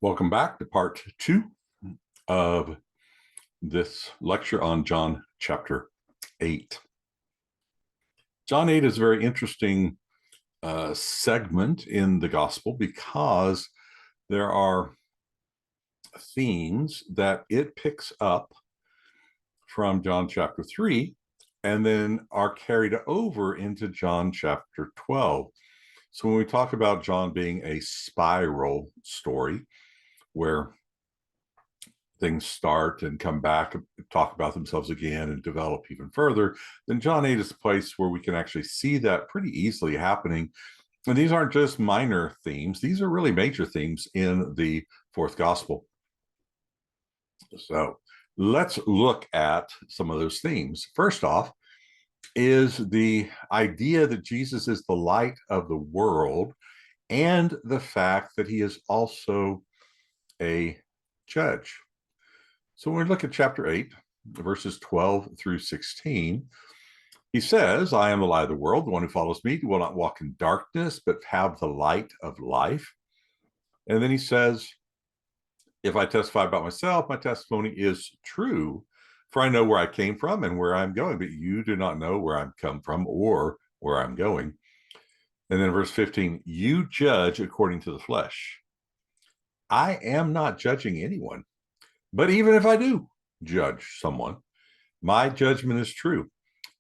Welcome back to part 2 of this lecture on John chapter 8. John 8 is a very interesting segment in the gospel because there are themes that it picks up from John chapter 3 and then are carried over into John chapter 12. So when we talk about John being a spiral story where things start and come back, talk about themselves again, and develop even further, then John 8 is a place where we can actually see that pretty easily happening. And these aren't just minor themes, these are really major themes in the fourth gospel. So let's look at some of those themes. First off, is the idea that Jesus is the light of the world and the fact that he is also a judge. So when we look at chapter 8, verses 12 through 16, he says, I am the light of the world. The one who follows me will not walk in darkness, but have the light of life. And then he says, if I testify about myself, my testimony is true, for I know where I came from and where I'm going, but you do not know where I'm come from or where I'm going. And then verse 15, you judge according to the flesh. I am not judging anyone. But even if I do judge someone, my judgment is true,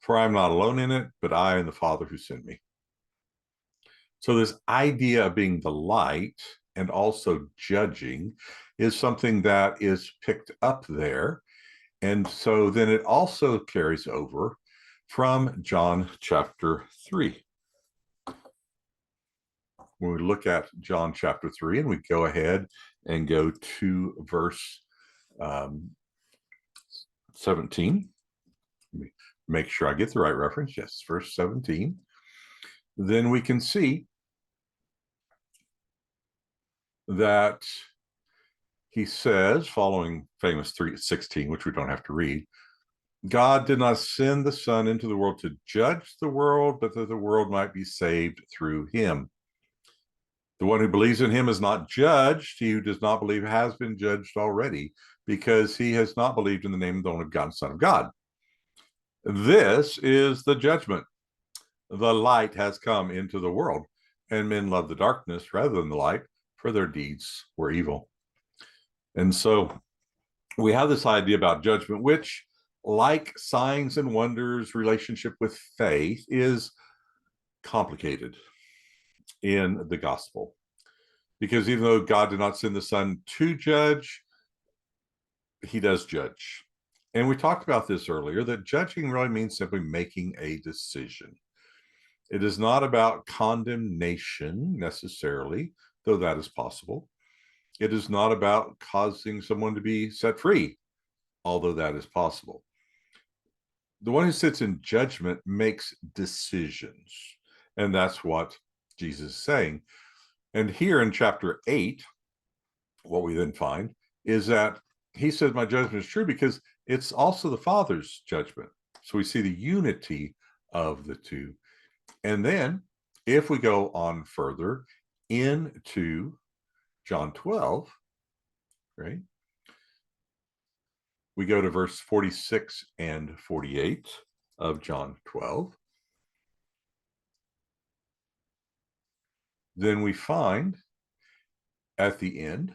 for I am not alone in it, but I and the Father who sent me. So this idea of being the light and also judging is something that is picked up there. And so then it also carries over from John chapter 3. When we look at John chapter 3 and we go ahead and go to verse 17. Let me make sure I get the right reference. Yes, verse 17. Then we can see that he says, following famous 3:16, which we don't have to read, God did not send the Son into the world to judge the world, but that the world might be saved through him. The one who believes in him is not judged. He who does not believe has been judged already, because he has not believed in the name of the only begotten Son of God. This is the judgment. The light has come into the world, and men love the darkness rather than the light, for their deeds were evil. And so we have this idea about judgment, which, like signs and wonders, relationship with faith, is complicated in the gospel. Because even though God did not send the Son to judge, he does judge. And we talked about this earlier, that judging really means simply making a decision. It is not about condemnation necessarily, though that is possible. It is not about causing someone to be set free, although that is possible. The one who sits in judgment makes decisions, and that's what Jesus is saying. And here in chapter 8, what we then find is that he says, my judgment is true because it's also the Father's judgment. So we see the unity of the two. And then if we go on further into John 12, right, we go to verse 46 and 48 of John 12. Then we find at the end,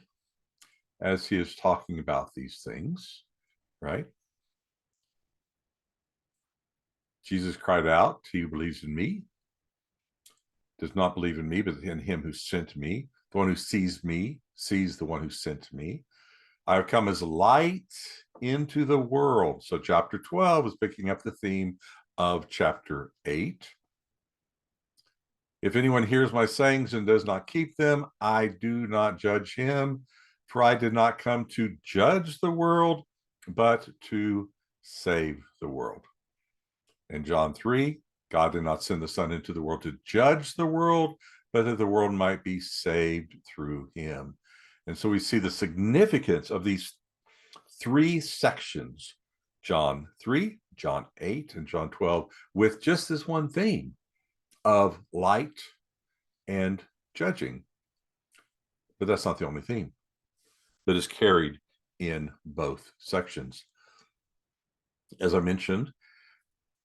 as he is talking about these things, right, Jesus cried out, he who believes in me does not believe in me, but in him who sent me. The one who sees me sees the one who sent me. I have come as light into the world. So chapter 12 is picking up the theme of chapter 8. If anyone hears my sayings and does not keep them, I do not judge him, for I did not come to judge the world, but to save the world. In John 3, God did not send the Son into the world to judge the world, but that the world might be saved through him. And so we see the significance of these three sections, John 3, John 8, and John 12, with just this one theme of light and judging. But that's not the only theme. that is carried in both sections. As I mentioned,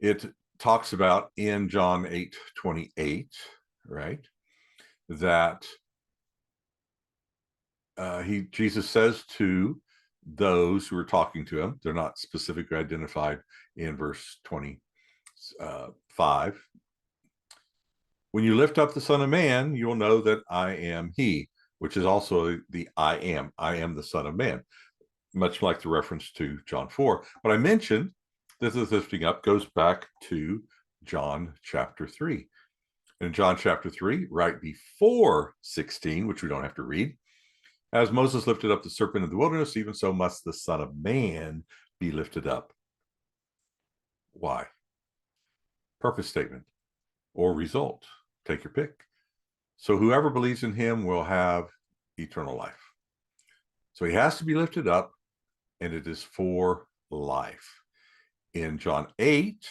it talks about in John 8:28, right, that Jesus says to those who are talking to him, they're not specifically identified in verse 25. When you lift up the Son of Man, you'll know that I am he, which is also the I am the Son of Man, much like the reference to John 4. But I mentioned this is lifting up goes back to John chapter 3. In John chapter 3, right before 16, which we don't have to read, as Moses lifted up the serpent in the wilderness, even so must the Son of Man be lifted up. Why? Purpose statement or result. Take your pick. So whoever believes in him will have eternal life. So he has to be lifted up, and it is for life. In John 8,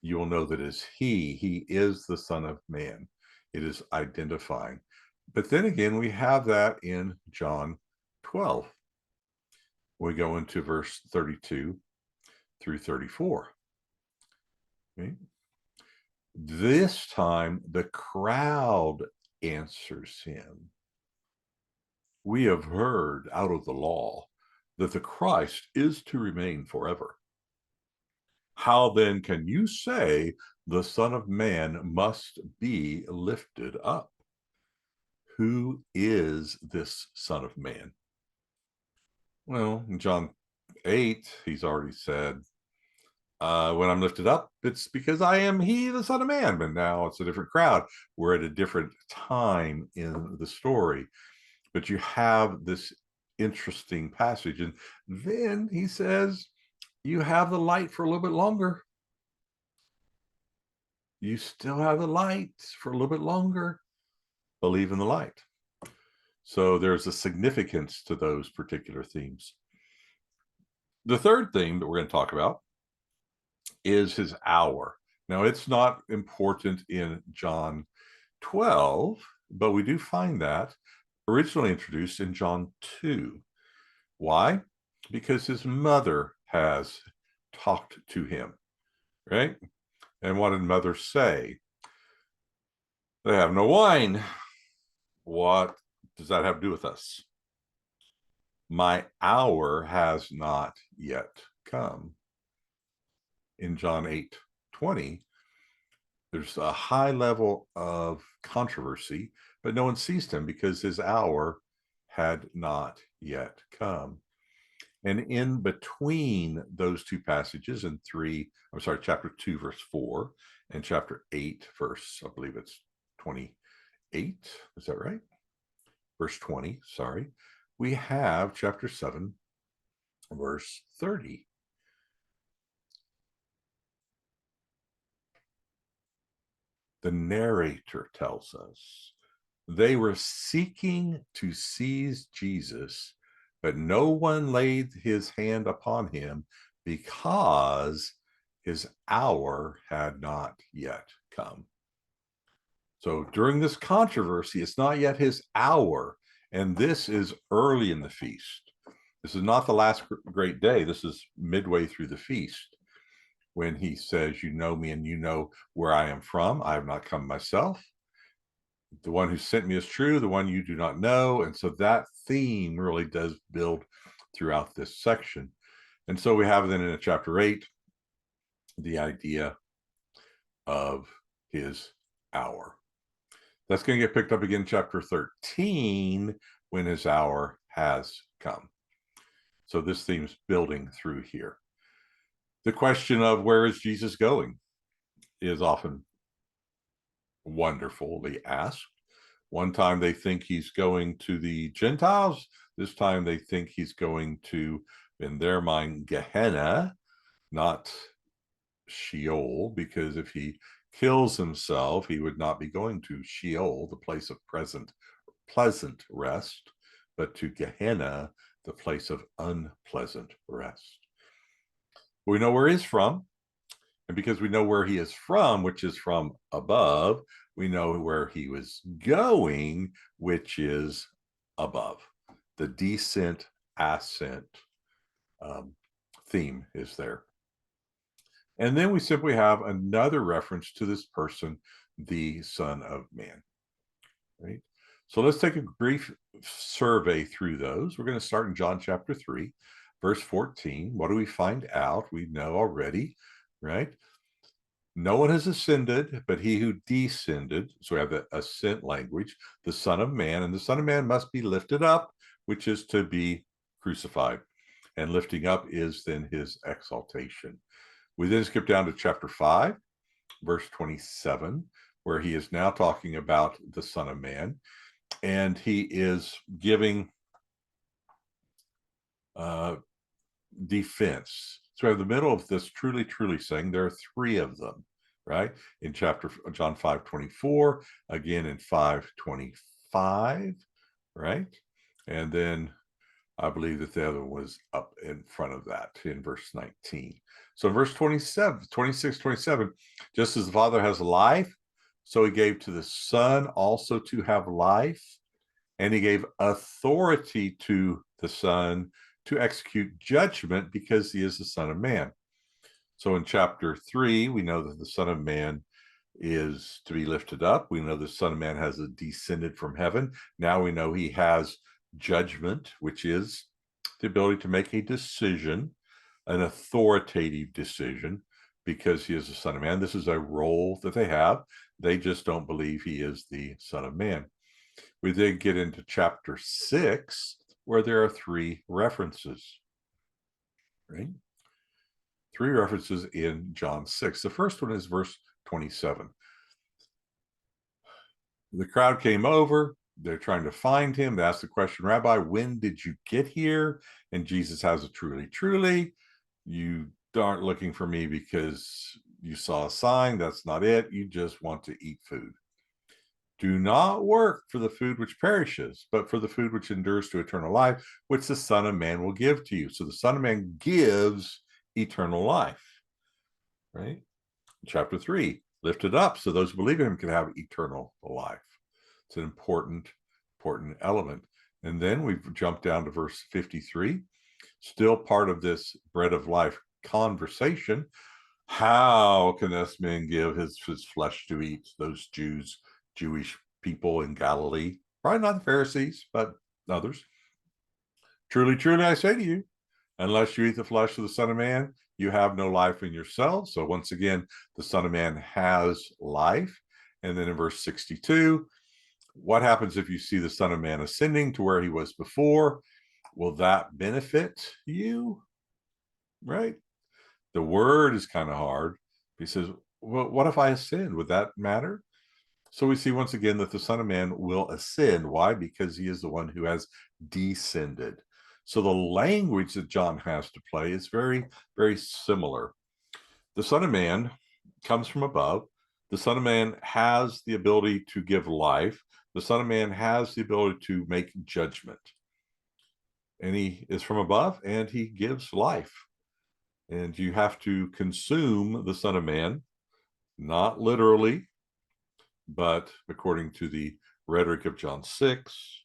you will know that it is he is the Son of Man. It is identifying. But then again, we have that in John 12. We go into verse 32 through 34. Okay. This time, the crowd answers him. We have heard out of the law that the Christ is to remain forever. How then can you say the Son of Man must be lifted up? Who is this Son of Man? Well, in John 8, he's already said, when I'm lifted up, it's because I am he, the Son of Man. But now it's a different crowd. We're at a different time in the story. But you have this interesting passage. And then he says, you have the light for a little bit longer. You still have the light for a little bit longer. Believe in the light. So there's a significance to those particular themes. The third theme that we're going to talk about is his hour. Now, it's not important in John 12, but we do find that originally introduced in John 2. Why? Because his mother has talked to him, right? And what did mother say? They have no wine. What does that have to do with us? My hour has not yet come. In John 8:20, there's a high level of controversy, but no one seized him because his hour had not yet come. And in between those two passages in chapter 2, verse 4, and chapter 8, verse, I believe it's 28. Is that right? Verse 20, sorry. We have chapter 7, verse 30. The narrator tells us they were seeking to seize Jesus, but no one laid his hand upon him because his hour had not yet come. So during this controversy, it's not yet his hour, and this is early in the feast. This is not the last great day. This is midway through the feast when he says, you know me and you know where I am from. I have not come myself. The one who sent me is true, the one you do not know. And so that theme really does build throughout this section. And so we have then in chapter 8, the idea of his hour. That's going to get picked up again in chapter 13 when his hour has come. So this theme's building through here. The question of where is Jesus going is often wonderfully asked. One time they think he's going to the Gentiles. This time they think he's going to, in their mind, Gehenna, not Sheol, because if he kills himself, he would not be going to Sheol, the place of pleasant rest, but to Gehenna, the place of unpleasant rest. We know where he's from, and because we know where he is from, which is from above, we know where he was going, which is above. The descent, ascent theme is there. And then we simply have another reference to this person, the Son of Man, right? So let's take a brief survey through those. We're going to start in John chapter 3, verse 14. What do we find out? We know already, right? No one has ascended, but he who descended. So we have the ascent language, the Son of Man, and the Son of Man must be lifted up, which is to be crucified. And lifting up is then his exaltation. We then skip down to chapter 5, verse 27, where he is now talking about the Son of Man, and he is giving defense. So we have the middle of this truly, truly saying there are three of them, right? In chapter John 5:24, again in 5:25, right? And then I believe that the other was up in front of that in verse 19. So in verse 27, 26, 27, just as the Father has life, so he gave to the Son also to have life, and he gave authority to the Son to execute judgment because he is the Son of Man. So in chapter 3, we know that the Son of Man is to be lifted up. We know the Son of Man has descended from heaven. Now we know he has judgment, which is the ability to make a decision, an authoritative decision, because he is the Son of Man. This is a role that they have. They just don't believe he is the Son of Man. We then get into chapter 6, where there are three references, right? Three references in John 6. The first one is verse 27. The crowd came over. They're trying to find him. They ask the question, Rabbi, when did you get here? And Jesus has a truly, truly. You aren't looking for me because you saw a sign. That's not it. You just want to eat food. Do not work for the food which perishes, but for the food which endures to eternal life, which the Son of Man will give to you. So the Son of Man gives eternal life, right? Chapter 3, lifted up so those who believe in him can have eternal life. It's an important element. And then we've jumped down to verse 53, still part of this bread of life conversation. How can this man give his flesh to eat? Those Jewish people in Galilee, probably not the Pharisees, but others. Truly, truly, I say to you, unless you eat the flesh of the Son of Man, you have no life in yourselves. So once again, the Son of Man has life. And then in verse 62, what happens if you see the Son of Man ascending to where he was before? Will that benefit you? Right? The word is kind of hard. He says, well, what if I ascend? Would that matter? So we see once again that the Son of Man will ascend. Why? Because he is the one who has descended. So the language that John has to play is very, very similar. The Son of Man comes from above. The Son of Man has the ability to give life. The Son of Man has the ability to make judgment. And he is from above and he gives life. And you have to consume the Son of Man, not literally, but according to the rhetoric of John 6,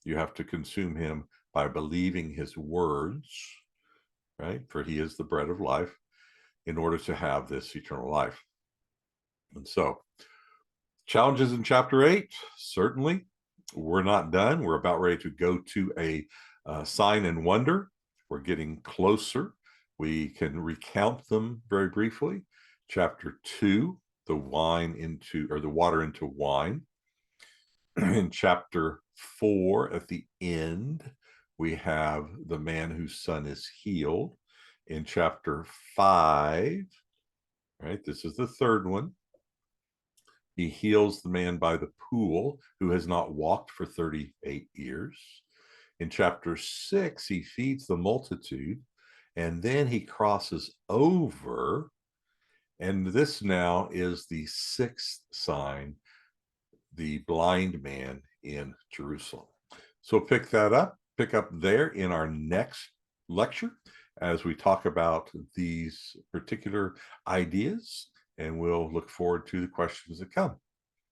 you have to consume him by believing his words, right? For he is the bread of life, in order to have this eternal life. And so, challenges in chapter 8, certainly. We're not done. We're about ready to go to a sign and wonder. We're getting closer. We can recount them very briefly. Chapter 2, the water into wine. In chapter 4, at the end, we have the man whose son is healed. In chapter 5, right, this is the third one, he heals the man by the pool who has not walked for 38 years. In chapter 6, he feeds the multitude, and then he crosses over. And this now is the sixth sign, the blind man in Jerusalem. So pick up there in our next lecture as we talk about these particular ideas, and we'll look forward to the questions that come.